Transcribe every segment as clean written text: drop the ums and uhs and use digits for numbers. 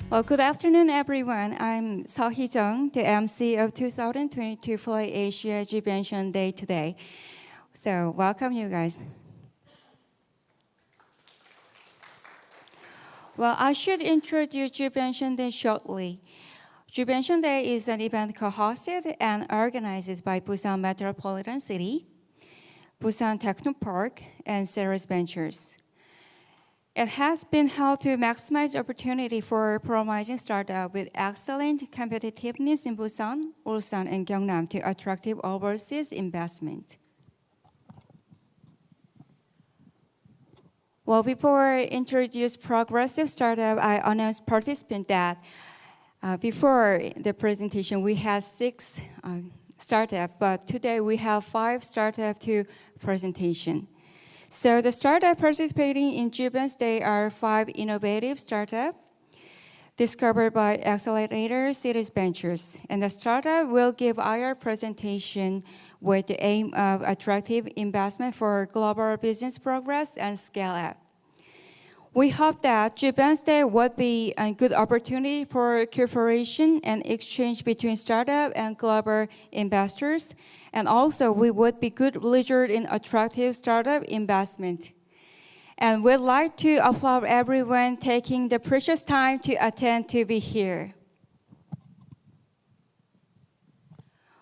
Well, good afternoon, everyone. I'm Seo Hee-jung, the MC of 2022 Fly Asia G-VENSDAY today. So, welcome, you guys. Well, I should introduce G-VENSDAY shortly. G-VENSDAY is an event co-hosted and organized by Busan Metropolitan City, Busan Technopark, and Ceres Ventures. It has been held to maximize opportunity for promising startups with excellent competitiveness in Busan, Ulsan, and Gyungnam to attractive overseas investment. Well, before I introduce progressive startup, I announced participants that before the presentation we had 6 startups, but today we have 5 startups to presentation. So the startups participating in G-VENSDAY are 5 innovative startups discovered by Accelerator Ceres Ventures. And the startup will give our presentation with the aim of attractive investment for global business progress and scale up. We hope that G-VENSDAY would be a good opportunity for cooperation and exchange between startup and global investors. And also, we would be good leader in attractive startup investment. And we'd like to applaud everyone taking the precious time to attend to be here.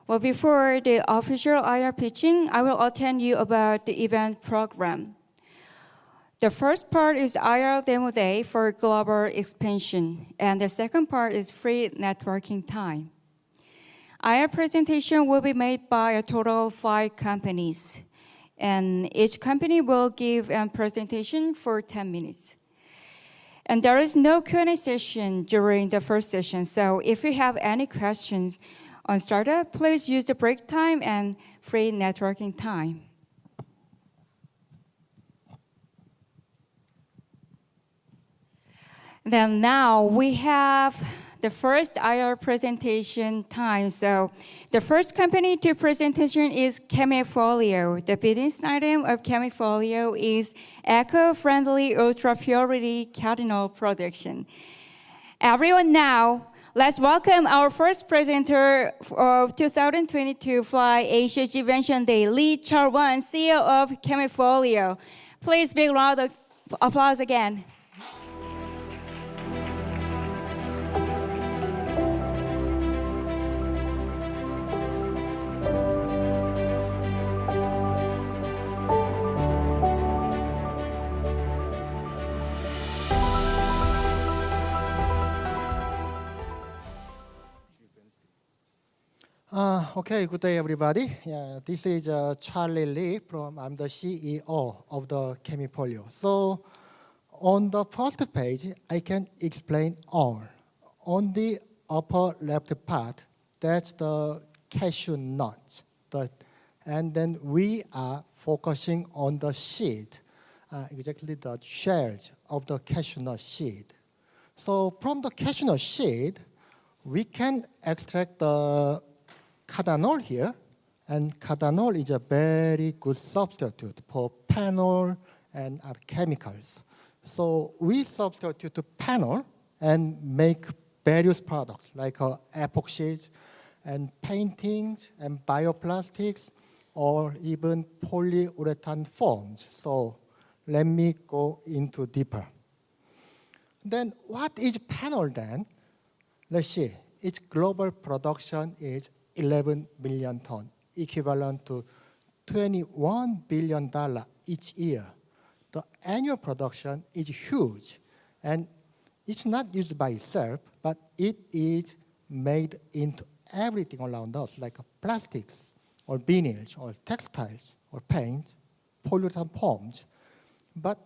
Well, before the official IR pitching, I will tell you about the event program. The first part is IR Demo Day for global expansion, and the second part is free networking time. Our presentation will be made by a total of 5 companies, and each company will give a presentation for 10 minutes. And there is no Q&A session during the first session, so if you have any questions on startup, please use the break time and free networking time. Then now we have the first IR presentation time. So the first company to presentation is Chemifolio. The business item of Chemifolio is eco-friendly ultra-purity cardinal production. Everyone now, let's welcome our first presenter of 2022 Fly Asia G-VENSDAY, Lee Chul-won, CEO of Chemifolio. Please big round of applause again. Okay, good day, everybody. This is Charlie Lee I'm the CEO of the Chemifolio. So on the first page, I can explain all. On the upper left part, that's the cashew nut. And then we are focusing on the seed, exactly the shells of the cashew nut seed. So from the cashew nut seed, we can extract the cathanol here, and cathanol is a very good substitute for phenol and other chemicals. So we substitute phenol and make various products like epoxies and paintings and bioplastics or even polyurethane foams. So let me go into deeper. Then what is phenol then? Let's see. Its global production is 11 million tons, equivalent to $21 billion each year. The annual production is huge, and it's not used by itself, but it is made into everything around us, like plastics, or vinyls, or textiles, or paint, polyurethane foams. But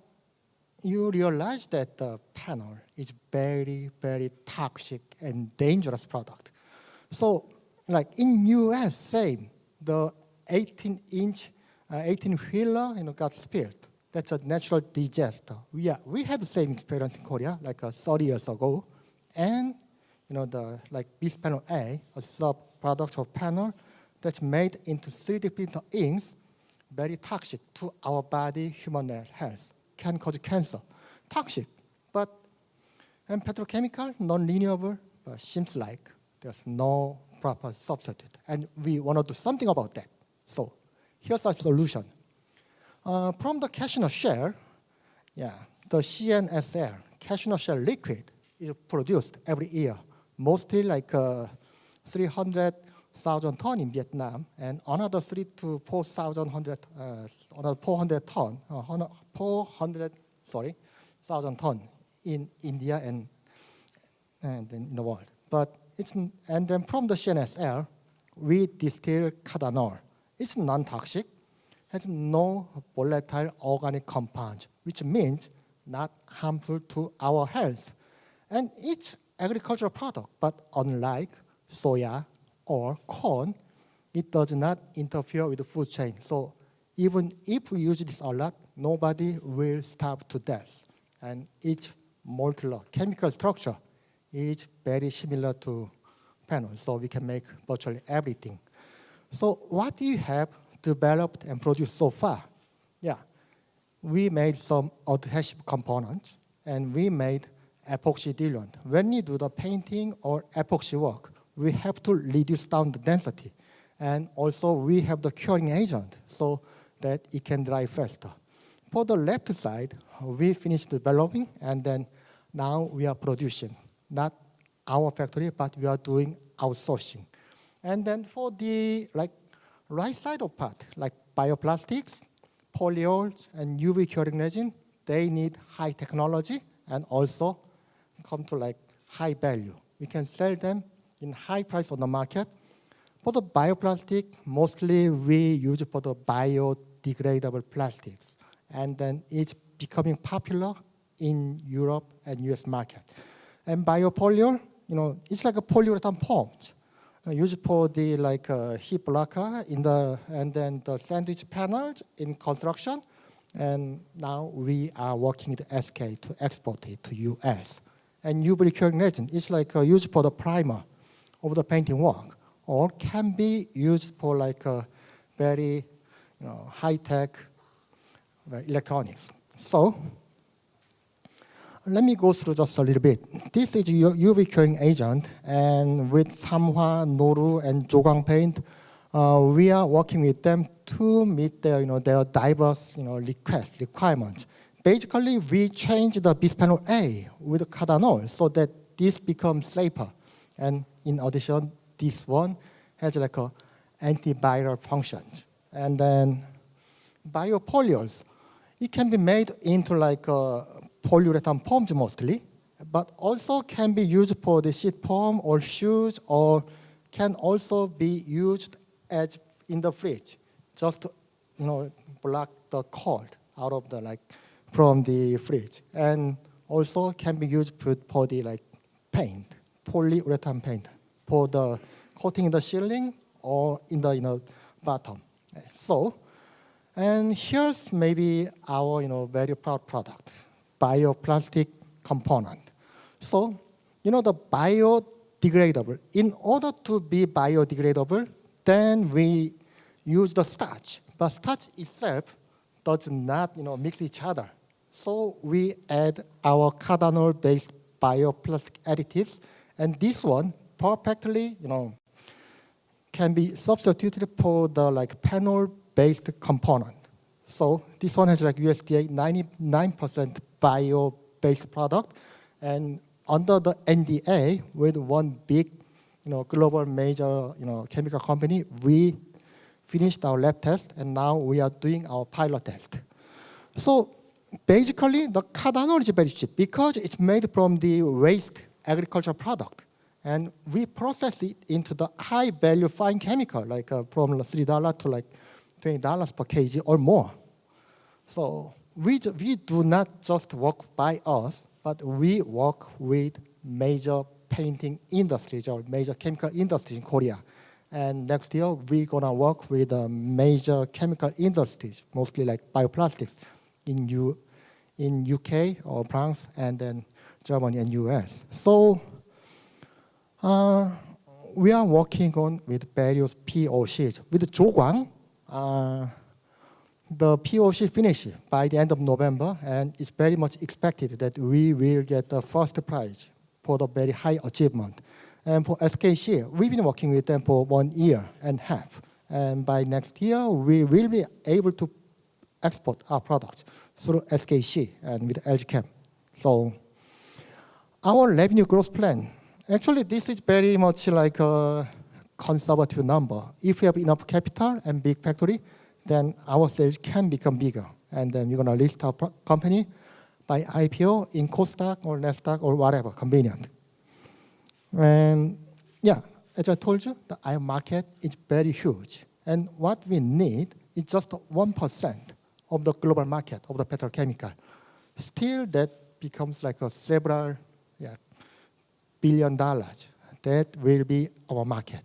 you realize that the phenol is very, very toxic and dangerous product. So, like in US, same, the 18-wheeler, got spilled. That's a natural disaster. We had the same experience in Korea, like 30 years ago, and the bisphenol A, a sub-product of phenol, that's made into 3D printer inks, very toxic to our body, human health, can cause cancer, toxic. But And petrochemical, non-renewable, seems like there's no proper substitute. And we want to do something about that. So here's our solution. From the cashew shell, the CNSL, cashew shell liquid, is produced every year, mostly like 300,000 tons in Vietnam, and another 3 to 4,000 thousand tons in India and in the world. And then from the CNSL, we distill cathanol. It's non-toxic, has no volatile organic compounds, which means not harmful to our health. And it's agricultural product, but unlike soya or corn, it does not interfere with the food chain. So even if we use this a lot, nobody will starve to death. And its molecular chemical structure is very similar to phenol, so we can make virtually everything. So what we have developed and produced so far, we made some adhesive components, and we made epoxy diluent. When we do the painting or epoxy work, we have to reduce down the density. And also we have the curing agent so that it can dry faster. For the left side, we finished developing, and then now we are producing. Not our factory, but we are doing outsourcing. And then for the right side of part, like bioplastics, polyols, and UV curing resin, they need high technology and also come to high value. We can sell them in high price on the market. For the bioplastic, mostly we use for the biodegradable plastics. And then it's becoming popular in Europe and US market. And biopolyol, it's like a polyurethane foams used for the heat blocker and then the sandwich panels in construction. And now we are working with SK to export it to US. And UV curing resin is used for the primer of the painting work, or can be used for very high-tech electronics. So let me go through just a little bit. This is UV curing agent, and with Samhwa, Noru, and Jogang Paint, we are working with them to meet their diverse requirements. Basically, we change the bisphenol A with cathanol so that this becomes safer. And in addition, this one has a antiviral function. And then biopolyols, it can be made into polyurethane foams mostly, but also can be used for the sheet foam or shoes, or can also be used as in the fridge, just to, block the cold out of the from the fridge. And also can be used for the paint, polyurethane paint, for the coating in the ceiling or in the bottom. So, and here's maybe our very proud product, bioplastic component. So, the biodegradable. In order to be biodegradable, then we use the starch. But starch itself does not mix each other. So we add our cathanol-based bioplastic additives, and this one perfectly can be substituted for the phenol-based component. So this one has USDA 99% bio-based product, and under the NDA with one big global major chemical company, we finished our lab test, and now we are doing our pilot test. So basically, the cathanol is very cheap because it's made from the waste agricultural product, and we process it into the high-value fine chemical, from $3 to $20 per kg or more. So we do not just work by us, but we work with major painting industries or major chemical industries in Korea. And next year, we're going to work with major chemical industries, mostly bioplastics, in UK or France, and then Germany and US. So we are working on with various POCs. With Jogang, the POC finish by the end of November, and it's very much expected that we will get the first prize for the very high achievement. And for SKC, we've been working with them for 1 year and a half. And by next year, we will be able to export our products through SKC and with LG Chem. So our revenue growth plan, actually this is very much like a conservative number. If we have enough capital and big factory, then our sales can become bigger. And then we're going to list our company by IPO in Kosdaq or Nasdaq or whatever, convenient. And yeah, as I told you, the iron market is very huge. And what we need is just 1% of the global market of the petrochemical. Still, that becomes like a several $1 billion. That will be our market.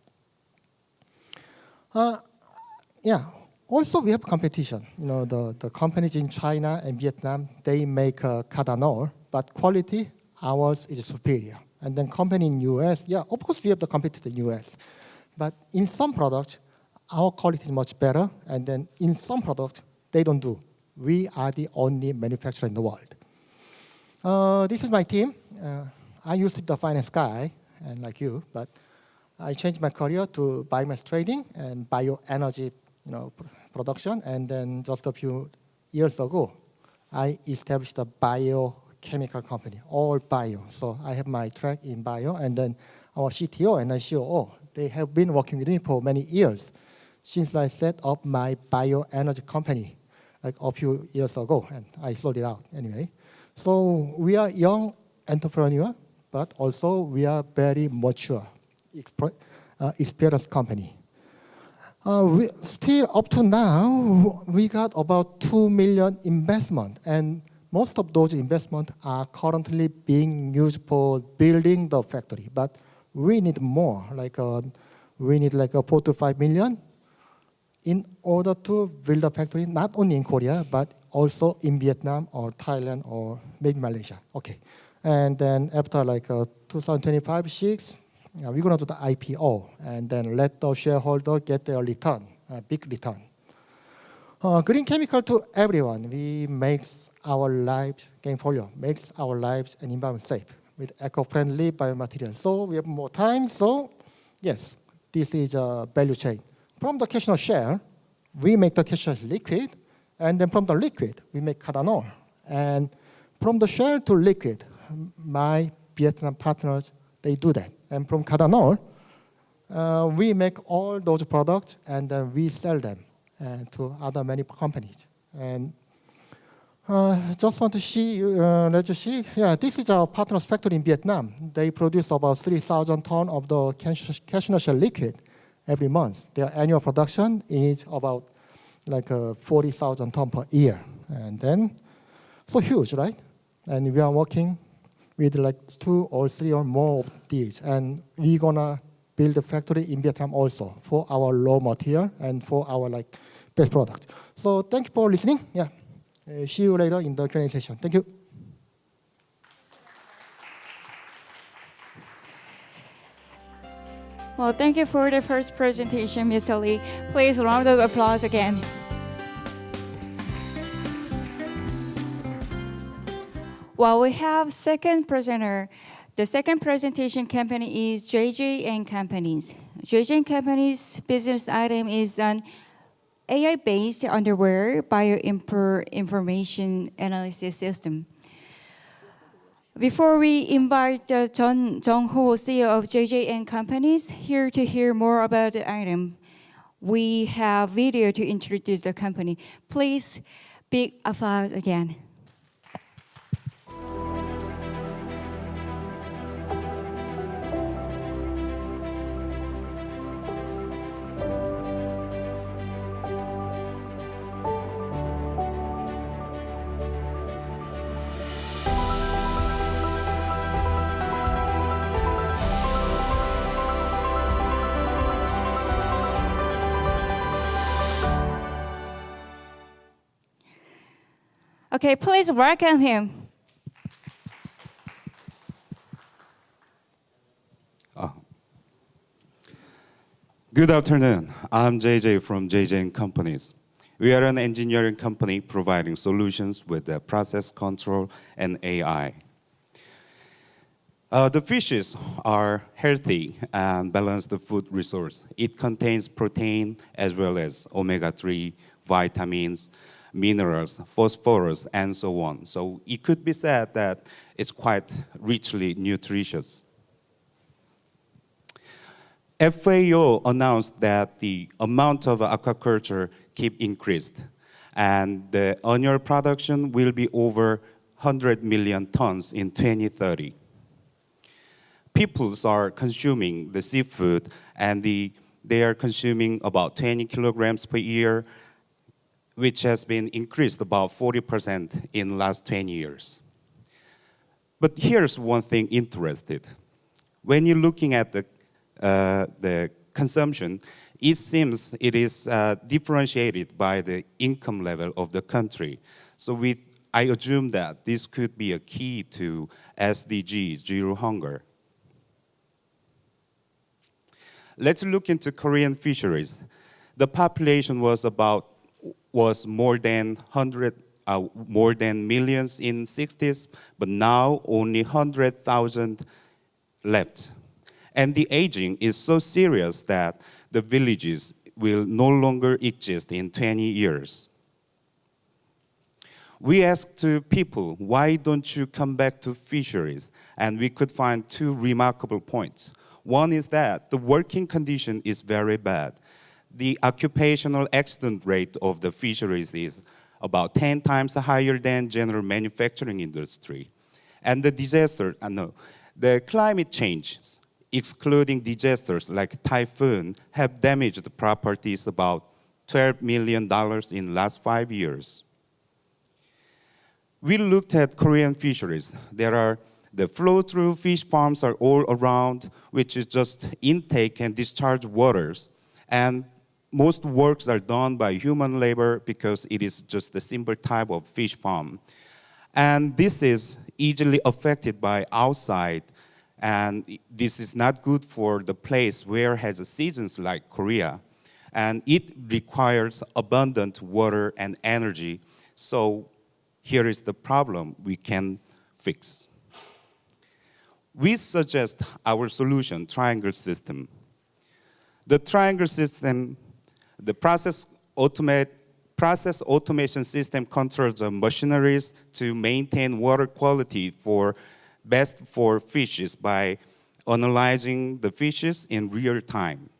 Also, we have competition. You know, the companies in China and Vietnam, they make cathanol, but quality, ours is superior. And then company in US, of course we have the competitor in US. But in some products, our quality is much better. And then in some products, they don't do. We are the only manufacturer in the world. This is my team. I used to be the finance guy, and like you, but I changed my career to biomass trading and bioenergy production. And then just a few years ago, I established a biochemical company, all bio. So I have my track in bio, and then our CTO and our COO, they have been working with me for many years since I set up my bioenergy company like a few years ago, and I sold it out anyway. So we are young entrepreneur, but also we are very mature, experienced company. Still up to now, we got about $2 million investment, and most of those investments are currently being used for building the factory. But we need more, we need like a 4 to 5 million in order to build a factory, not only in Korea, but also in Vietnam or Thailand or maybe Malaysia. Okay. And then after 2025, 6, we're going to do the IPO and then let the shareholder get their return, a big return. Green chemical to everyone. We make our lives, portfolio makes our lives and environment safe with eco-friendly biomaterials. So we have more time. So yes, this is a value chain. From the cashew shell, we make the cashew liquid, and then from the liquid, we make cathanol. And from the shell to liquid, my Vietnam partners, they do that. And from cathanol, we make all those products, and then we sell them to other many companies. And just want to let you see. Yeah, this is our partner's factory in Vietnam. They produce about 3,000 tons of the cashew shell liquid every month. Their annual production is about 40,000 tons per year. And then, so huge, right? And we are working with 2 or 3 or more of these. And we're gonna build a factory in Vietnam also for our raw material and for our best product. So thank you for listening. Yeah. See you later in the Q&A session. Thank you. Well, thank you for the first presentation, Mr. Lee. Please, a round of applause again. Well, we have second presenter. The second presentation company is JJ & Companies. JJ & Companies' business item is an AI-based underwear bioinformation analysis system. Before we invite John Jung-ho, CEO of JJ & Companies, here to hear more about the item, we have video to introduce the company. Please, big applause again. Okay, please welcome him. Good afternoon. I'm JJ from JJ & Companies. We are an engineering company providing solutions with process control and AI. The fishes are healthy and balanced food resource. It contains protein as well as omega-3, vitamins, minerals, phosphorus, and so on. So it could be said that it's quite richly nutritious. FAO announced that the amount of aquaculture keep increased, and the annual production will be over 100 million tons in 2030. Peoples are consuming the seafood, and they are consuming about 20 kilograms per year, which has been increased about 40% in the last 20 years. But here's one thing interesting. When you're looking at the consumption, it seems it is differentiated by the income level of the country. So I assume that this could be a key to SDGs, zero hunger. Let's look into Korean fisheries. The population was more than millions in 60s, but now only 100,000 left. And the aging is so serious that the villages will no longer exist in 20 years. We asked to people, why don't you come back to fisheries? And we could find two remarkable points. One is that the working condition is very bad. The occupational accident rate of the fisheries is about 10 times higher than general manufacturing industry. And the climate changes, excluding disasters like typhoon, have damaged the properties about $12 million in the last 5 years. We looked at Korean fisheries. The flow-through fish farms are all around, which is just intake and discharge waters. And most works are done by human labor because it is just a simple type of fish farm. And this is easily affected by outside, and this is not good for the place where has seasons like Korea. And it requires abundant water and energy. So here is the problem we can fix. We suggest our solution, triangle system. The triangle system, the process automation system controls the machineries to maintain water quality best for fishes by analyzing the fishes in real time.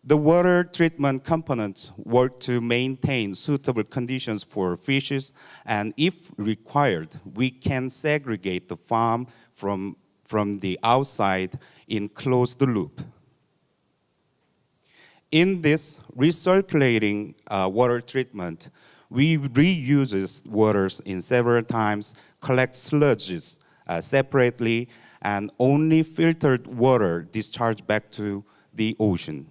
The water treatment components work to maintain suitable conditions for fishes, and if required, we can segregate the farm from the outside in closed loop. In this recirculating water treatment, we reuse waters in several times, collect sludges separately, and only filtered water discharged back to the ocean.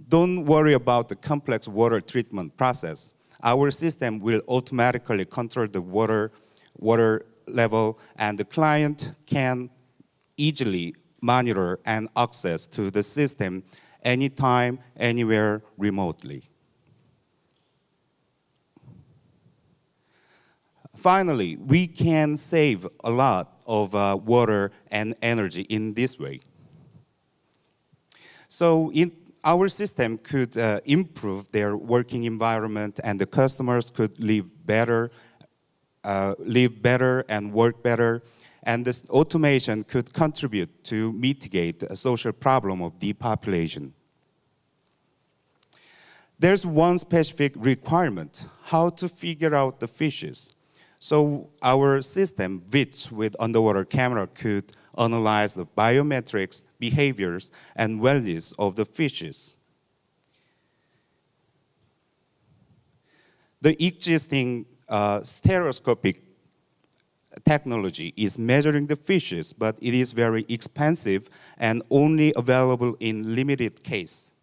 Don't worry about the complex water treatment process. Our system will automatically control the water level, and the client can easily monitor and access to the system anytime, anywhere, remotely. Finally, we can save a lot of water and energy in this way. So our system could improve their working environment, and the customers could live better and work better. And this automation could contribute to mitigate a social problem of depopulation. There's one specific requirement, how to figure out the fishes. So our system, which with underwater camera, could analyze the biometrics, behaviors, and wellness of the fishes. The existing stereoscopic technology is measuring the fishes, but it is very expensive and only available in limited case.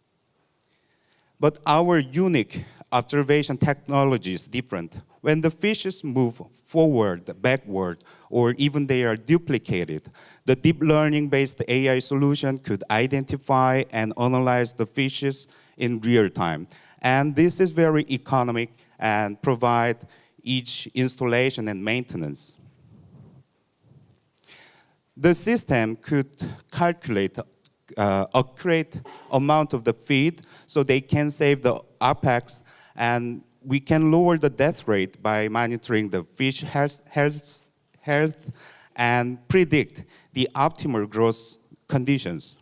But our unique observation technology is different. When the fishes move forward, backward, or even they are duplicated, the deep learning-based AI solution could identify and analyze the fishes in real time. And this is very economic and provide each installation and maintenance. The system could calculate accurate amount of the feed so they can save the OPEX, and we can lower the death rate by monitoring the fish health and predict the optimal growth conditions.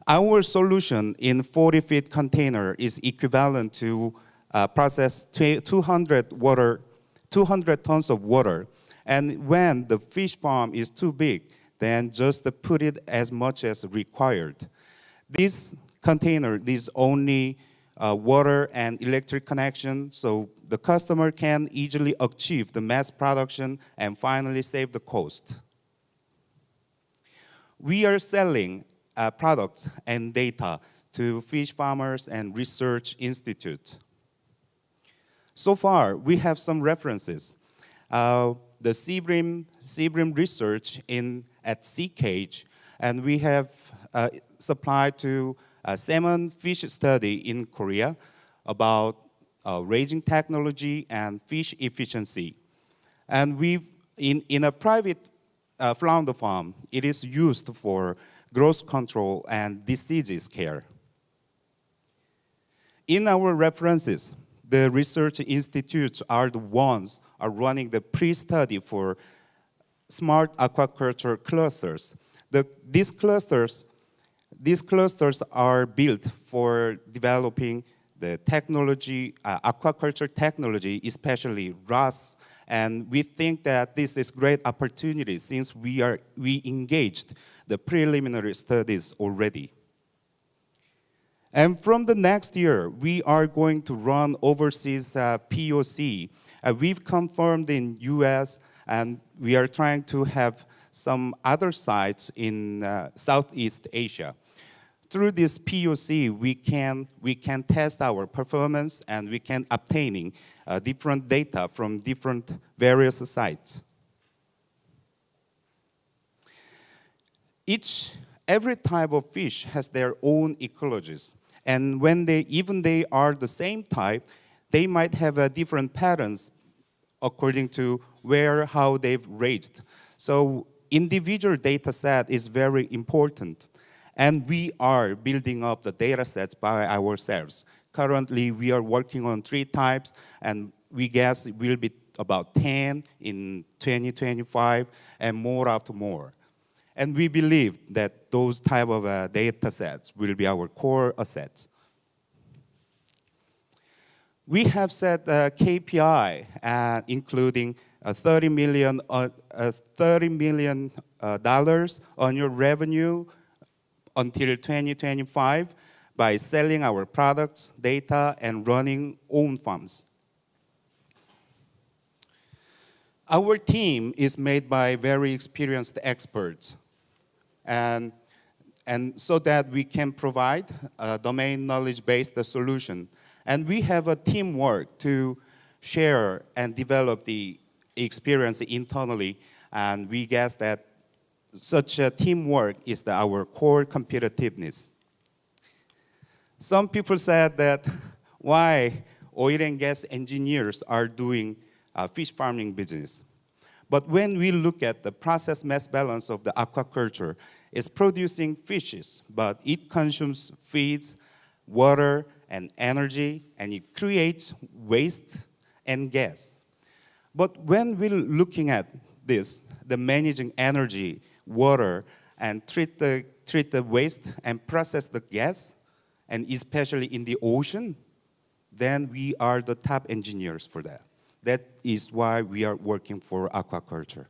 Our solution in 40-feet container is equivalent to process 200 tons of water. And when the fish farm is too big, then just put it as much as required. This container needs only water and electric connection, so the customer can easily achieve the mass production and finally save the cost. We are selling products and data to fish farmers and research institutes. So far, we have some references. The sea-bream research at Sea Cage, and we have supplied to salmon fish study in Korea about raising technology and fish efficiency. And in a private flounder farm, it is used for growth control and diseases care. In our references, the research institutes are the ones are running the pre-study for smart aquaculture clusters. These clusters are built for developing the technology, aquaculture technology, especially RAS. And we think that this is great opportunity since we engaged the preliminary studies already. And from the next year, we are going to run overseas POC. We've confirmed in US, and we are trying to have some other sites in Southeast Asia. Through this POC, we can test our performance, and we can obtaining different data from different various sites. Every type of fish has their own ecologies. And when they are the same type, they might have different patterns according to how they've raised. So individual data set is very important. And we are building up the data sets by ourselves. Currently, we are working on 3 types, and we guess it will be about 10 in 2025 and more after more. And we believe that those type of data sets will be our core assets. We have set a KPI, including $30 million annual revenue until 2025 by selling our products, data, and running own farms. Our team is made by very experienced experts. And so that we can provide a domain knowledge-based solution. And we have a teamwork to share and develop the experience internally. And we guess that such a teamwork is our core competitiveness. Some people said that why oil and gas engineers are doing fish farming business. But when we look at the process mass balance of the aquaculture, it's producing fishes, but it consumes feeds, water, and energy, and it creates waste and gas. But when we're looking at this, the managing energy, water, and treat the waste and process the gas, and especially in the ocean, then we are the top engineers for that. That is why we are working for aquaculture.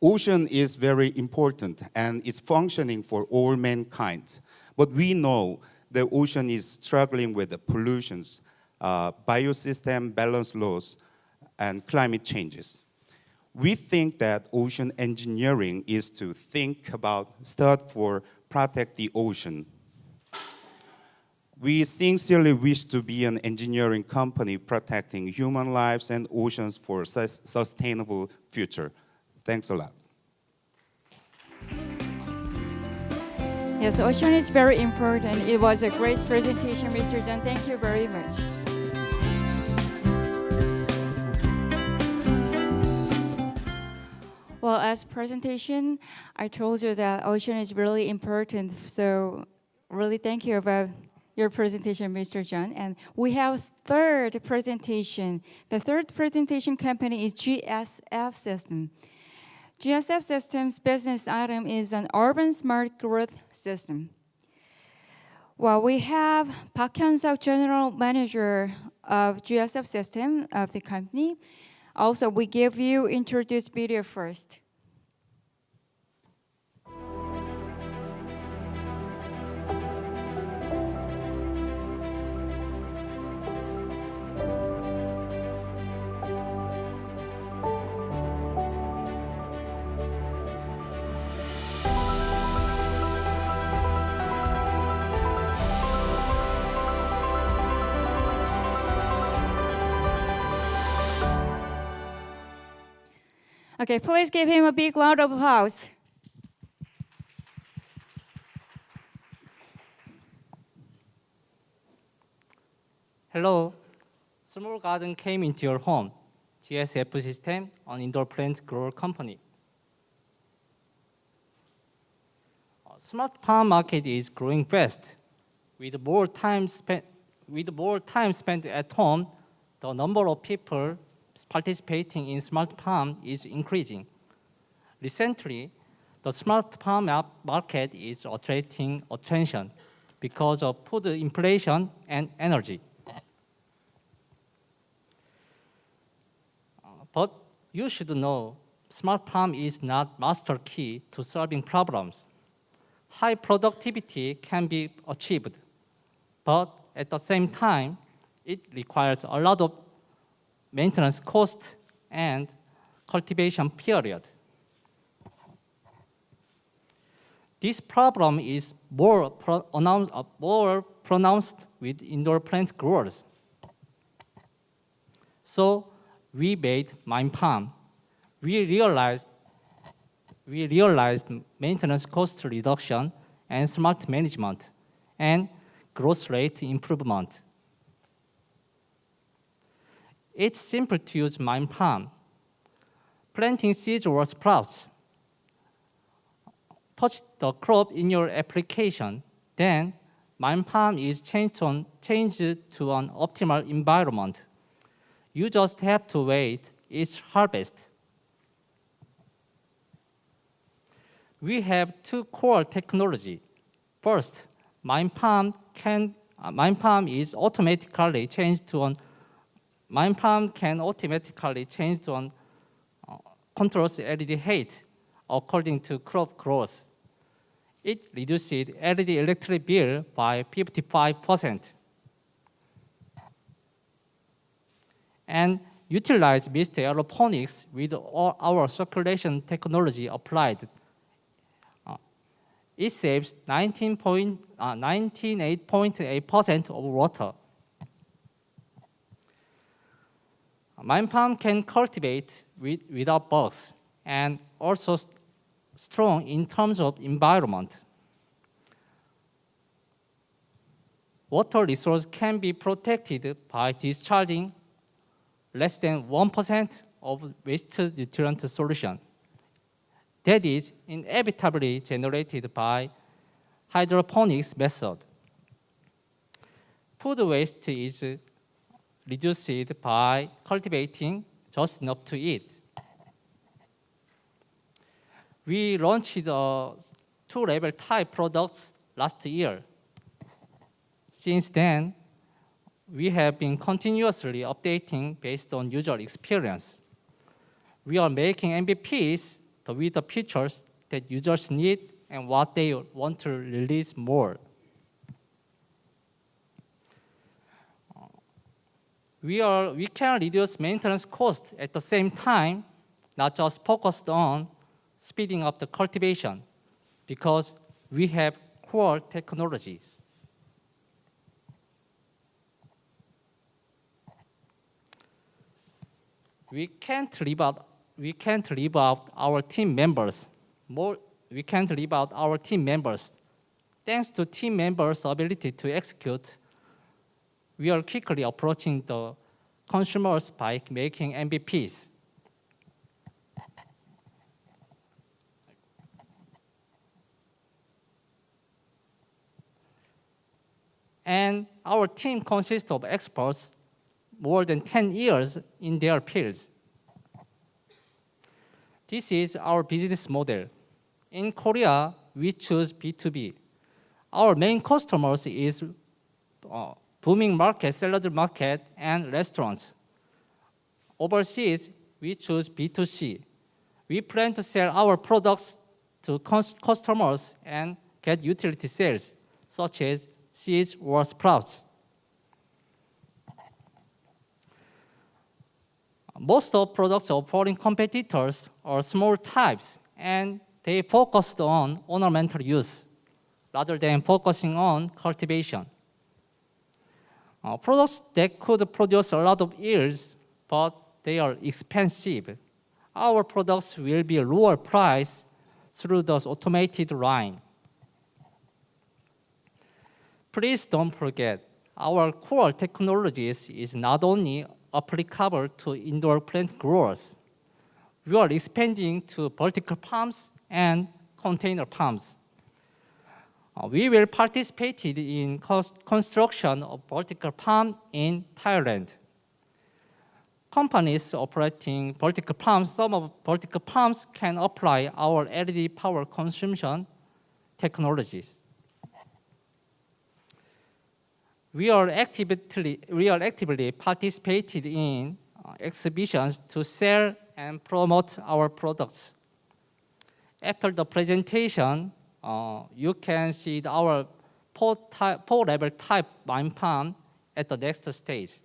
Ocean is very important, and it's functioning for all mankind. But we know the ocean is struggling with the pollutions, biosystem balance loss, and climate changes. We think that ocean engineering is to think about start for protect the ocean. We sincerely wish to be an engineering company protecting human lives and oceans for a sustainable future. Thanks a lot. Yes, ocean is very important. It was a great presentation, Mr. John. Thank you very much. Well, as presentation, I told you that ocean is really important. So really thank you about your presentation, Mr. John. And we have third presentation. The third presentation company is GSF System. GSF System's business item is an urban smart growth system. Well, we have Park Hyun-seok, General Manager of GSF System of the company. Also, we give you introduce video first. Okay, please give him a big round of applause. Hello. Small garden came into your home. GSF System, an indoor plant grower company. Smart farm market is growing fast. With more time spent at home, the number of people participating in smart farm is increasing. Recently, the smart farm market is attracting attention because of food inflation and energy. But you should know, smart farm is not master key to solving problems. High productivity can be achieved, but at the same time, it requires a lot of maintenance cost and cultivation period. This problem is more pronounced with indoor plant growers. So we made MindPalm. We realized maintenance cost reduction and smart management and growth rate improvement. It's simple to use MindPalm. Planting seeds or sprouts. Touch the crop in your application, then MindPalm is changed to an optimal environment. You just have to wait its harvest. We have two core technology. First, MindPalm is automatically changed to an MindPalm can automatically change to controls LED height according to crop growth. It reduces LED electric bill by 55%. And utilize mist aeroponics with our circulation technology applied. It saves 98.8% of water. MindPalm can cultivate without bugs and also strong in terms of environment. Water resource can be protected by discharging less than 1% of waste nutrient solution. That is inevitably generated by hydroponics method. Food waste is reduced by cultivating just enough to eat. We launched two-level type products last year. Since then, we have been continuously updating based on user experience. We are making MVPs with the features that users need and what they want to release more. We can reduce maintenance costs at the same time, not just focused on speeding up the cultivation, because we have core technologies. We can't leave out our team members. We can't leave out our team members. Thanks to team members' ability to execute, we are quickly approaching the consumers by making MVPs. And our team consists of experts more than 10 years in their fields. This is our business model. In Korea, we choose B2B. Our main customers is booming market, salad market, and restaurants. Overseas, we choose B2C. We plan to sell our products to customers and get utility sales, such as seeds or sprouts. Most of products of foreign competitors are small types, and they focused on ornamental use rather than focusing on cultivation. Products that could produce a lot of yields, but they are expensive. Our products will be lower priced through the automated line. Please don't forget, our core technologies is not only applicable to indoor plant growers. We are expanding to vertical farms and container farms. We will participate in construction of vertical farm in Thailand. Companies operating vertical farms, some of vertical farms can apply our LED power consumption technologies. We are actively participating in exhibitions to sell and promote our products. After the presentation, you can see our four-level type wine farm at the next stage.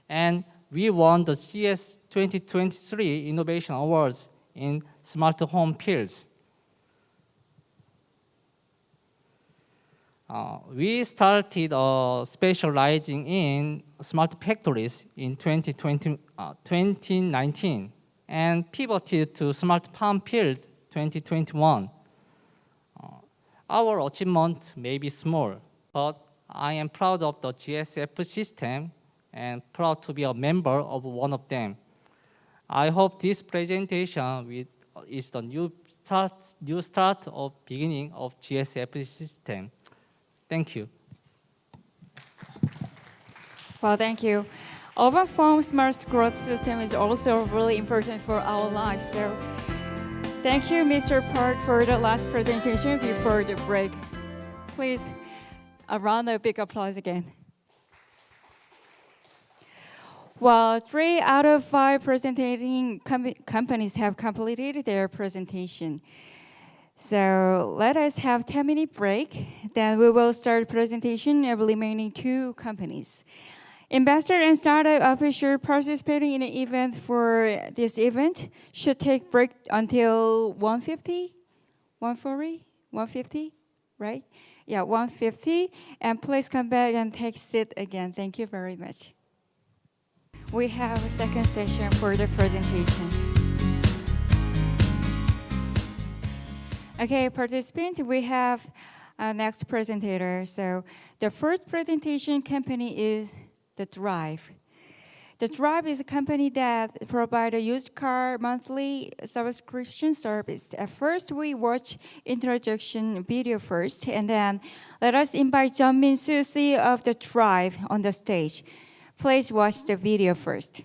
And we won the CS 2023 Innovation Awards in smart home fields. We started specializing in smart factories in 2019 and pivoted to smart farm fields 2021. Our achievement may be small, but I am proud of the GSF system and proud to be a member of one of them. I hope this presentation is the new start of beginning of GSF system. Thank you. Well, thank you. Urban Farm Smart Growth System is also really important for our lives. So thank you, Mr. Park, for the last presentation before the break. Please, a round of big applause again. Well, 3 out of 5 presenting companies have completed their presentation. So let us have 10-minute break. Then we will start presentation of remaining 2 companies. Investor and startup officials participating in the event for this event should take break until 1:50, 1:40, 1:50, right? Yeah, 1:50. And please come back and take seat again. Thank you very much. We have a second session for the presentation. Okay, participant, we have our next presenter. So the first presentation company is The Drive. The Drive is a company that provides a used car monthly subscription service. At first, we watch introduction video first, and then let us invite Jeon Min-soo, CEO of The Drive, on the stage. Please watch the video first.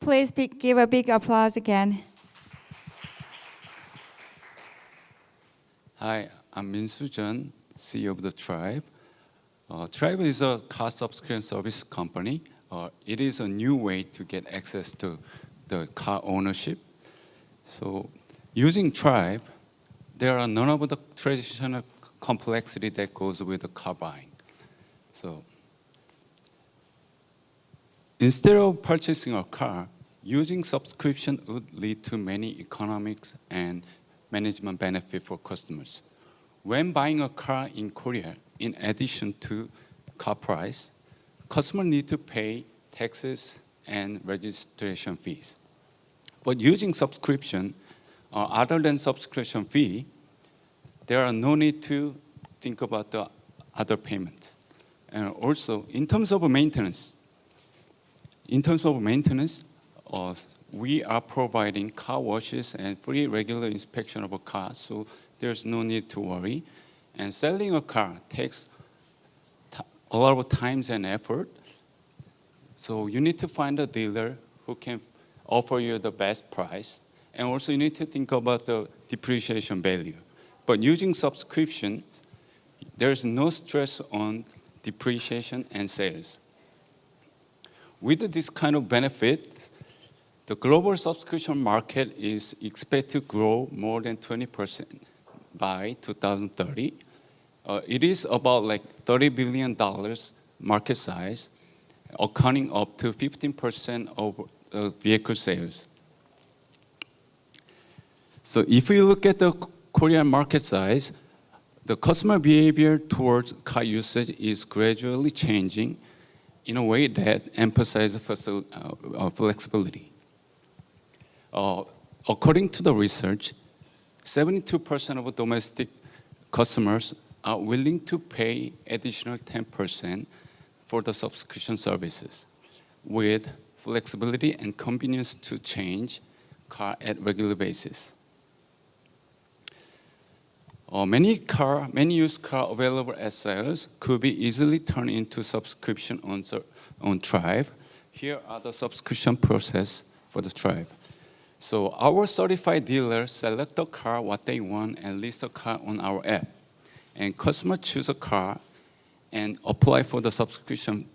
Please give a big applause again. Hi, I'm Min-soo Jeon, CEO of The Tribe. Tribe is a car subscription service company. It is a new way to get access to the car ownership. So using Tribe, there are none of the traditional complexity that goes with the car buying. So instead of purchasing a car, using subscription would lead to many economics and management benefit for customers. When buying a car in Korea, in addition to car price, customers need to pay taxes and registration fees. But using subscription, other than subscription fee, there are no need to think about the other payments. And also, in terms of maintenance, we are providing car washes and free regular inspection of a car, so there's no need to worry. And selling a car takes a lot of time and effort, so you need to find a dealer who can offer you the best price, and also you need to think about the depreciation value. But using subscription, there's no stress on depreciation and sales. With this kind of benefit, the global subscription market is expected to grow more than 20% by 2030. It is about like $30 billion market size, accounting up to 15% of vehicle sales. So if you look at the Korean market size, the customer behavior towards car usage is gradually changing in a way that emphasizes flexibility. According to the research, 72% of domestic customers are willing to pay additional 10% for the subscription services, with flexibility and convenience to change car at regular basis. Many used car available as sales could be easily turned into subscription on Tribe. Here are the subscription process for the Tribe. So our certified dealers select the car what they want and list the car on our app. And customers choose a car and apply for the subscription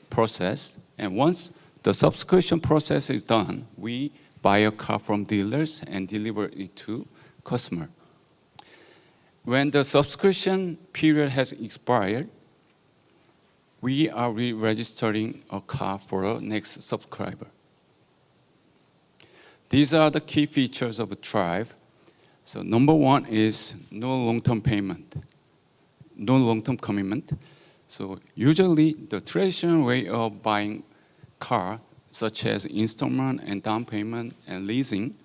process. And once the subscription process is done, we buy a car from dealers and deliver it to customer. When the subscription period has expired, we are re-registering a car for a next subscriber. These are the key features of a Tribe. So number one is no long-term payment, no long-term commitment. So usually the traditional way of buying car, such as installment and down payment and leasing,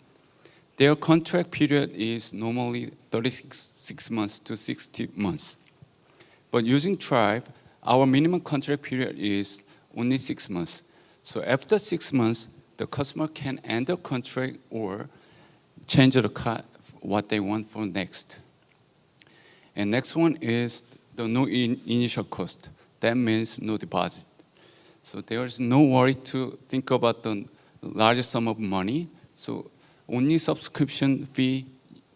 their contract period is normally 36 months to 60 months. But using Tribe, our minimum contract period is only 6 months. So after 6 months, the customer can end the contract or change the car what they want for next. And next one is the no initial cost. That means no deposit. So there is no worry to think about the large sum of money. So only subscription fee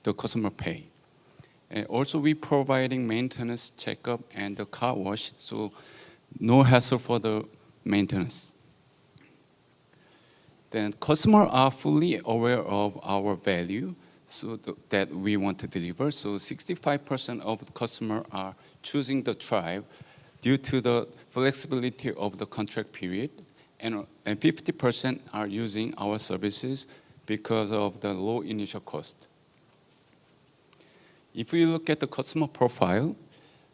the customer pay. And also we providing maintenance checkup and the car wash, so no hassle for the maintenance. Then customers are fully aware of our value, so that we want to deliver. So 65% of customers are choosing the Tribe due to the flexibility of the contract period, and 50% are using our services because of the low initial cost. If we look at the customer profile,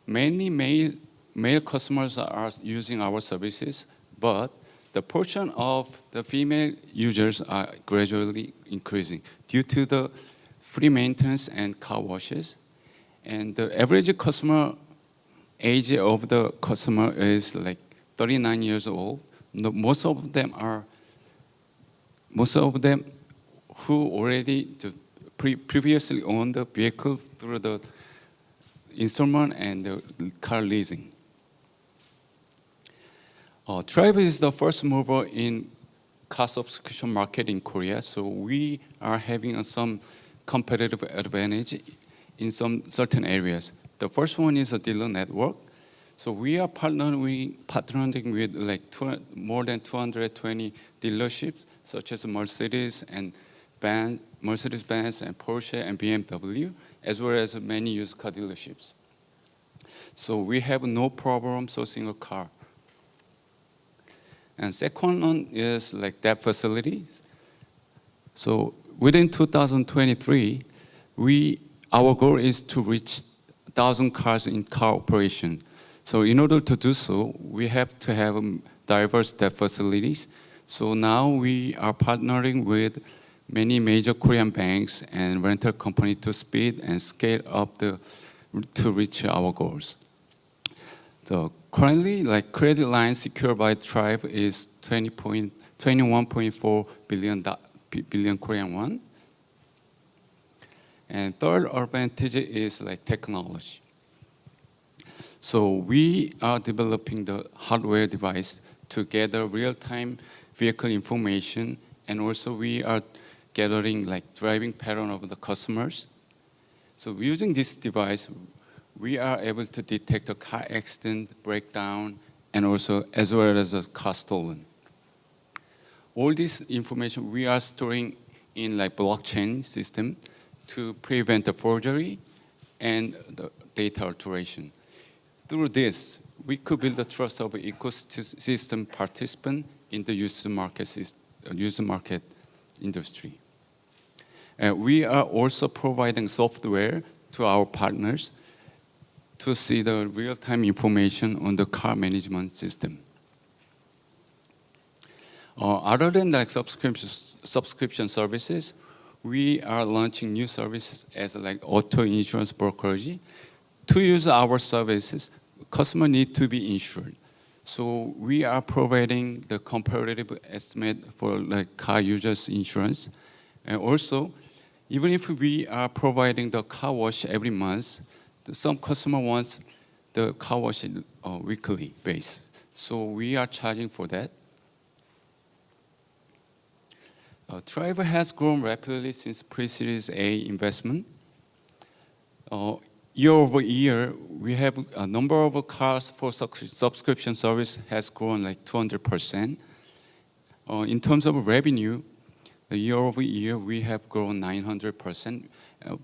mainly male customers are using our services, but the portion of the female users are gradually increasing due to the free maintenance and car washes. And the average customer age of the customer is like 39 years old. Most of them who already previously owned the vehicle through the installment and the car leasing. Tribe is the first mover in car subscription market in Korea, so we are having some competitive advantage in some certain areas. The first one is a dealer network. So we are partnering with like more than 220 dealerships. such as Mercedes and Mercedes-Benz and Porsche and BMW, as well as many used car dealerships. So we have no problem sourcing a car. And second one is like debt facilities. So within 2023, our goal is to reach 1,000 cars in car operation. So in order to do so, we have to have diverse debt facilities. So now we are partnering with many major Korean banks and rental companies to speed and scale up to reach our goals. So currently, like credit lines secured by Thrive is 21.4 billion Korean won. And third advantage is like technology. So we are developing the hardware device to gather real-time vehicle information, and also we are gathering like driving pattern of the customers. So using this device, we are able to detect a car accident, breakdown, and also as well as a car stolen. All this information we are storing in like blockchain system to prevent the forgery and the data alteration. Through this, we could build the trust of ecosystem participant in the user market industry. We are also providing software to our partners to see the real-time information on the car management system. Other than like subscription services, we are launching new services as like auto insurance brokerage. To use our services, customers need to be insured. So we are providing the comparative estimate for like car users insurance. And also, even if we are providing the car wash every month, some customer wants the car wash weekly base. So we are charging for that. Thrive has grown rapidly since pre-Series A investment. Year over year, we have a number of cars for subscription service has grown like 200%. In terms of revenue, year over year, we have grown 900%.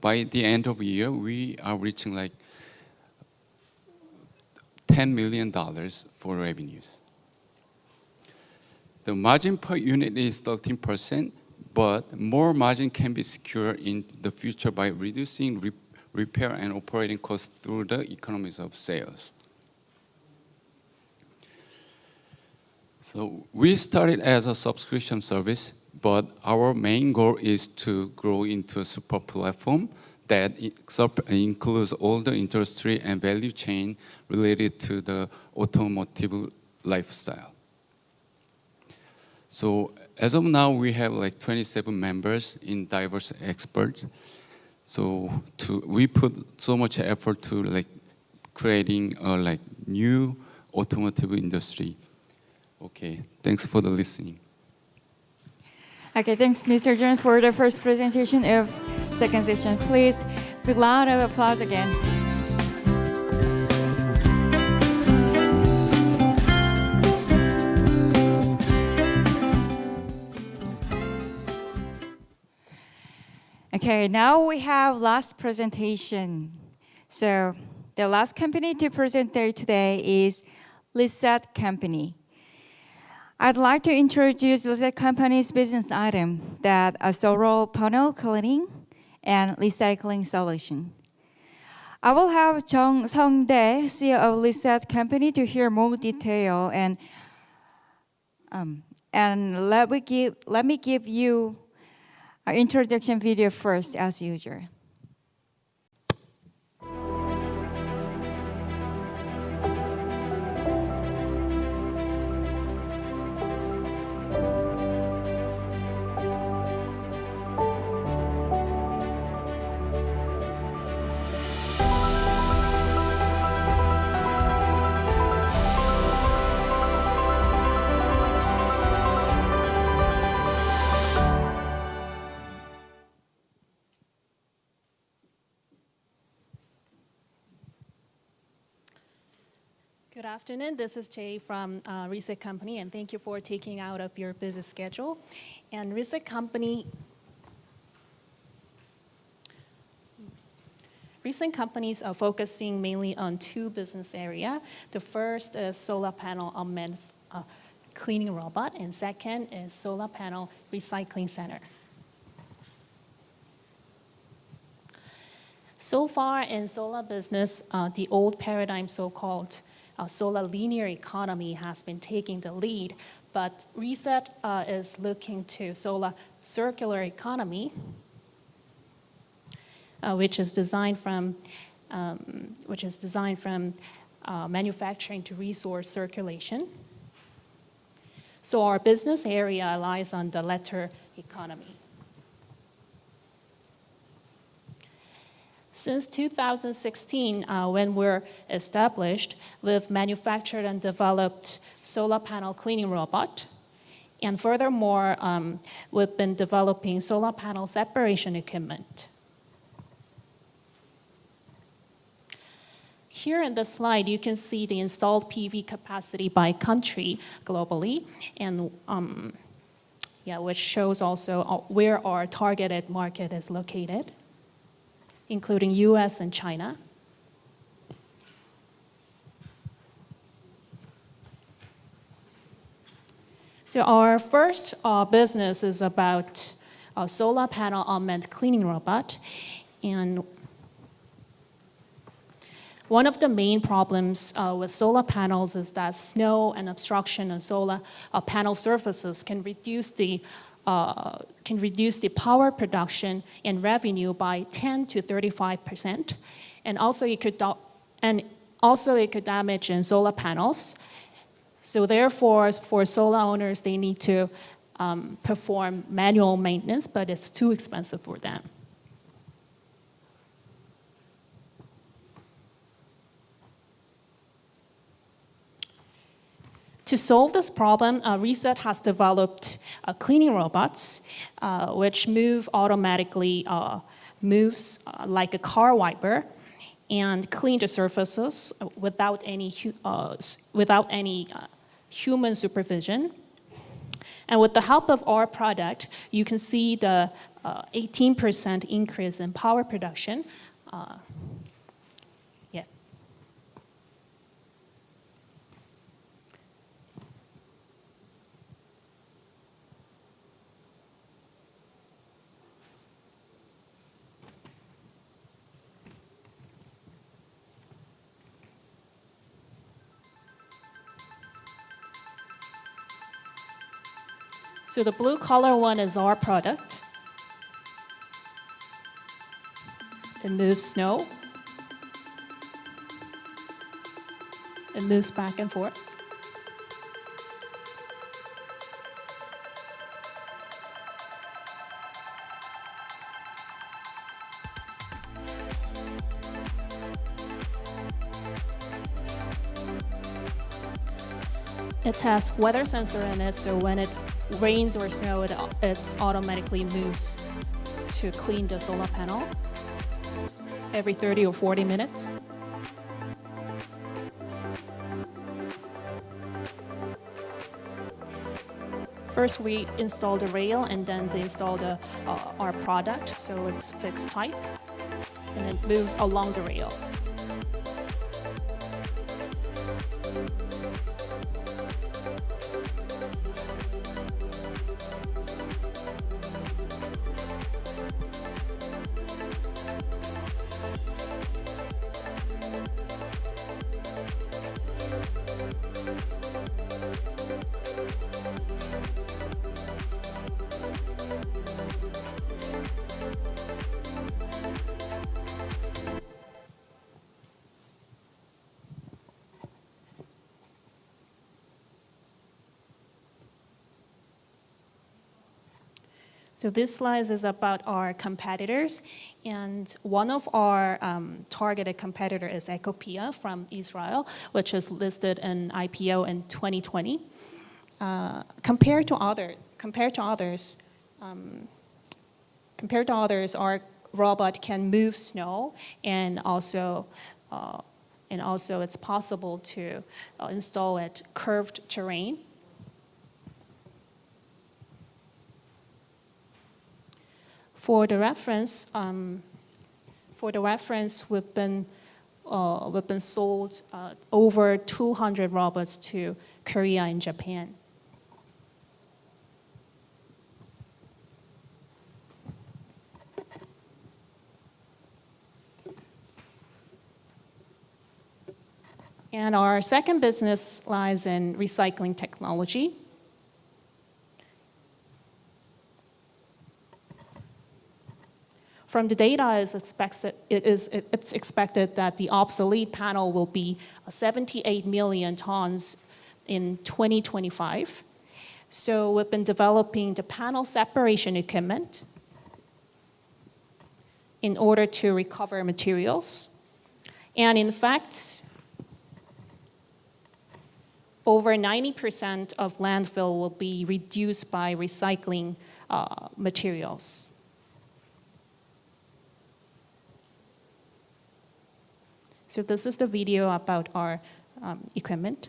By the end of the year, we are reaching like $10 million for revenues. The margin per unit is 13%, but more margin can be secured in the future by reducing repair and operating costs through the economies of sales. So we started as a subscription service, but our main goal is to grow into a super platform that includes all the industry and value chain related to the automotive lifestyle. So as of now, we have like 27 members in diverse experts. So we put so much effort to like creating a like new automotive industry. Okay, thanks for the listening. Okay, thanks, Mr. Jun, for the first presentation of second session. Please, big round of applause again. Okay, now we have last presentation. So the last company to present there today is Lisette Company. I'd like to introduce Lisette Company's business item that a solar panel cleaning and recycling solution. I will have Jung Sung-dae, CEO of Lisette Company, to hear more detail and let me give you an introduction video first, as usual. Good afternoon. This is Jay from Reset Company, and thank you for taking out of your busy schedule. And Reset Company Recent companies are focusing mainly on two business areas. The first is solar panel unmanned cleaning robot, and second is solar panel recycling center. So far in solar business, the old paradigm, so-called solar linear economy, has been taking the lead, but Reset is looking to solar circular economy, which is designed from manufacturing to resource circulation. So our business area lies on the latter economy. Since 2016, when we're established, we've manufactured and developed solar panel cleaning robot. And furthermore, we've been developing solar panel separation equipment. Here in the slide, you can see the installed PV capacity by country globally, and which shows also where our targeted market is located, including US and China. So our first business is about a solar panel unmanned cleaning robot. And one of the main problems with solar panels is that snow and obstruction on solar panel surfaces can reduce the power production and revenue by 10 to 35%, and also it could damage in solar panels. So therefore, for solar owners, they need to perform manual maintenance, but it's too expensive for them. To solve this problem, Reset has developed cleaning robots, which move automatically, moves like a car wiper, and clean the surfaces without any human supervision. And with the help of our product, you can see the 18% increase in power production. So the blue color one is our product. It moves snow. It moves back and forth. It has weather sensor in it, so when it rains or snow, it automatically moves to clean the solar panel every 30 or 40 minutes. First, we install the rail, and then they install our product, so it's fixed type, and it moves along the rail. So this slide is about our competitors, and one of our targeted competitor is Ecopia from Israel, which is listed in IPO in 2020. Compared to others, our robot can move snow and also and also it's possible to install at curved terrain. For the reference, we've been sold over 200 robots to Korea and Japan. And our second business lies in recycling technology. From the data, it's expected that the obsolete panel will be 78 million tons in 2025. So we've been developing the panel separation equipment in order to recover materials. And in fact, over 90% of landfill will be reduced by recycling materials. So this is the video about our equipment.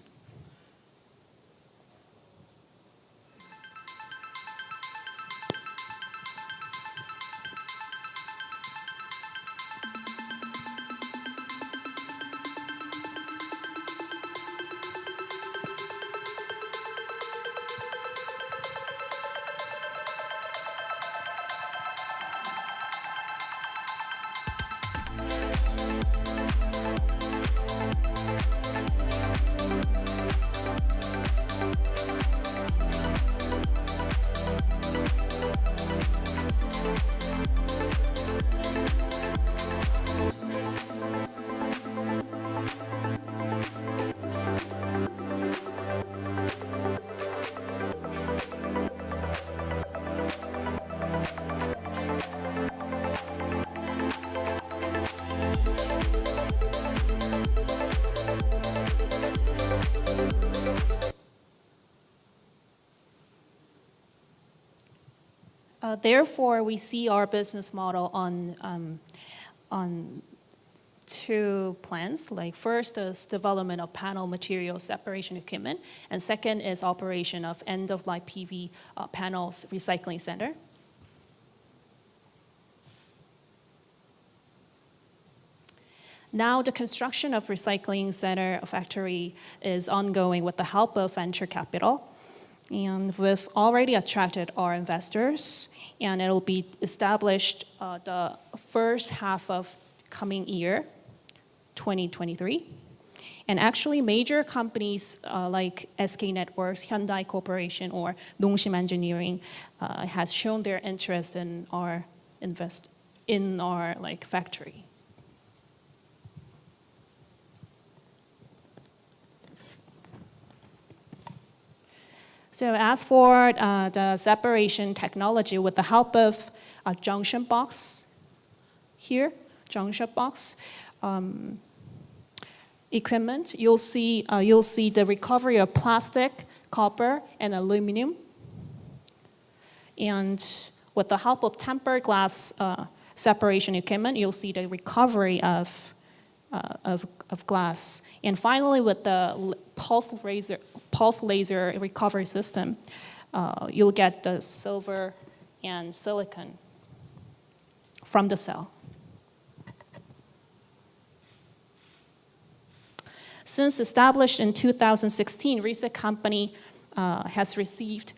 Therefore, we see our business model on two plans. Like first is development of panel material separation equipment, and second is operation of end-of-life PV panels recycling center. Now the construction of recycling center factory is ongoing with the help of venture capital. And we've already attracted our investors, and it'll be established the first half of coming year, 2023. And actually major companies like SK Networks, Hyundai Corporation, or Dongsim Engineering has shown their interest in our factory. So as for the separation technology, with the help of a junction box here, junction box equipment, you'll see the recovery of plastic, copper, and aluminum. And with the help of tempered glass separation equipment, you'll see the recovery of glass. And finally, with the pulse laser recovery system, you'll get the silver and silicon from the cell. Since established in 2016, Reset Company has received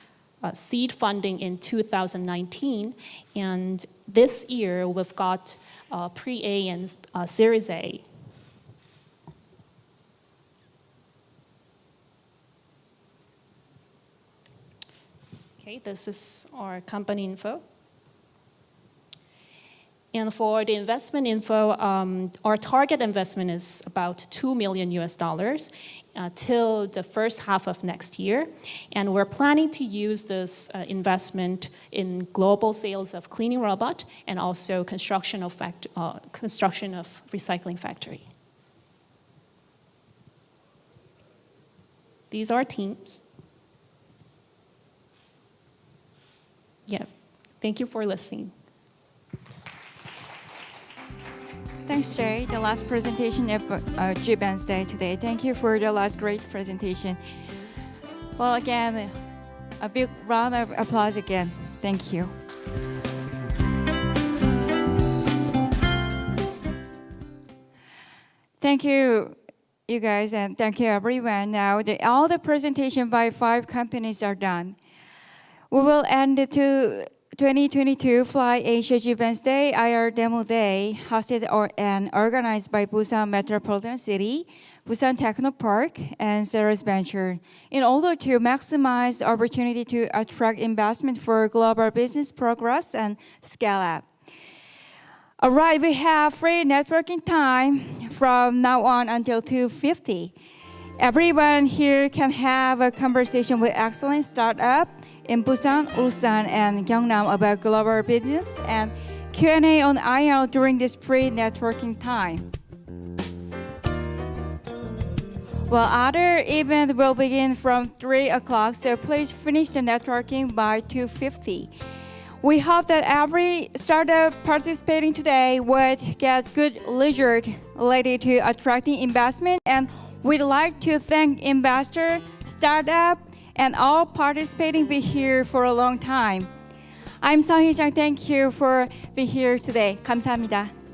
seed funding in 2019, and this year we've got Pre-A and Series A. Okay, this is our company info. And for the investment info, our target investment is about $2 million till the first half of next year. And we're planning to use this investment in global sales of cleaning robot and also construction of recycling factory. These are teams. Yeah, thank you for listening. Thanks, Jay. The last presentation of G-VENSDAY today. Thank you for the last great presentation. Well, again, a big round of applause again. Thank you. Thank you, you guys, and thank you, everyone. Now, all the presentation by 5 companies are done. We will end the 2022 Fly Asia G-VENSDAY IR Demo Day, hosted and organized by Busan Metropolitan City, Busan Techno Park, and Sarah's Venture, in order to maximize the opportunity to attract investment for global business progress and scale up. All right, we have free networking time from now on until 2:50. Everyone here can have a conversation with excellent startup in Busan, Ulsan, and Gyungnam about global business and Q&A on IR during this free networking time. Well, other event will begin from 3 o'clock, so please finish the networking by 2:50. We hope that every startup participating today would get good leisure related to attracting investment, and we'd like to thank investor, startup, and all participating be here for a long time. I'm Seo Hee-jang. Thank you for being here today. 감사합니다.